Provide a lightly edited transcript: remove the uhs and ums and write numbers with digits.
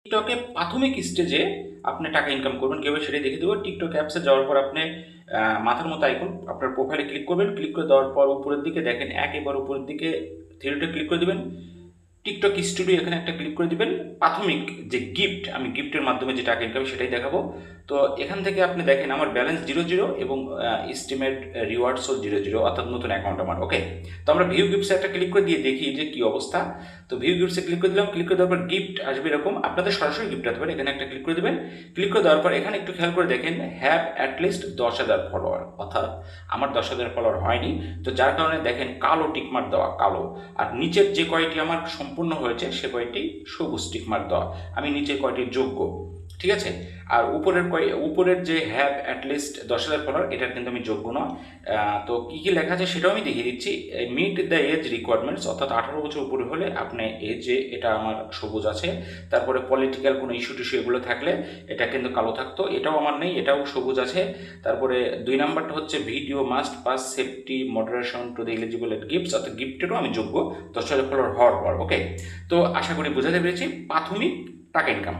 টিকটকে প্রাথমিক স্টেজে আপনি টাকা ইনকাম করবেন কীভাবে সেটাই দেখে দেবো। টিকটক অ্যাপসে যাওয়ার পর আপনি মাথার মতো আইকন আপনার প্রোফাইলে ক্লিক করবেন। ক্লিক করে দেওয়ার পর উপরের দিকে দেখেন, একেবারে উপরের দিকে থ্রিডোতে ক্লিক করে দেবেন। টিকটক স্টুডিও এখানে একটা ক্লিক করে দিবেন। প্রাথমিক যে গিফট, আমি গিফটের মাধ্যমে যে টাকা ইনকাম সেটাই দেখাবো। তো এখান থেকে আপনি দেখেন আমার ব্যালেন্স 0 এবং এস্টিমেট রিওয়ার্ডসও 0 অর্থাৎ নতুন অ্যাকাউন্ট আমার। ওকে, তো আমরা ভিউ গিফটসে একটা ক্লিক করে দিয়ে দেখি যে কী অবস্থা। তো ভিউ গিফটসে ক্লিক করে দিলাম। ক্লিক করে দেওয়ার পর গিফট আসবে এরকম, আপনাদের সরাসরি গিফট আসতে পারে। এখানে একটা ক্লিক করে দেবেন। ক্লিক করে দেওয়ার পর এখানে একটু খেয়াল করে দেখেন, হ্যাভ অ্যাটলিস্ট 10,000 ফলোয়ার, অর্থাৎ আমার 10,000 ফলোয়ার হয়নি। তো যার কারণে দেখেন কালো টিকমার্ক দেওয়া, কালো। আর নিচের যে কয়টি আমার সম্পূর্ণ হয়েছে সে কয়টি সবুজ টিকমার্ক দেওয়া, আমি নিচে কয়টি যোগ্য। ঠিক আছে, আর উপরের যে হ্যাভ অ্যাটলিস্ট 10,000 ফলোয়ার, এটার কিন্তু আমি যোগ্য নয়। তো কী কী লেখা আছে সেটাও আমি দেখিয়ে দিচ্ছি। মিট দ্য এজ রিকোয়ারমেন্টস, অর্থাৎ 18 বছর উপরে হলে আপনি এজে, এটা আমার সবুজ আছে। তারপরে পলিটিক্যাল কোনো ইস্যু টিস্যু এগুলো থাকলে এটা কিন্তু কালো থাকতো, এটাও আমার নেই, এটাও সবুজ আছে। তারপরে 2 নাম্বারটা হচ্ছে video must pass safety moderation to the eligible gifts, অর্থাৎ গিফটেরও আমি যোগ্য 10,000 ফলোয়ার হওয়ার পর। ওকে, তো আশা করি বোঝাতে পেরেছি প্রাথমিক টাকা ইনকাম।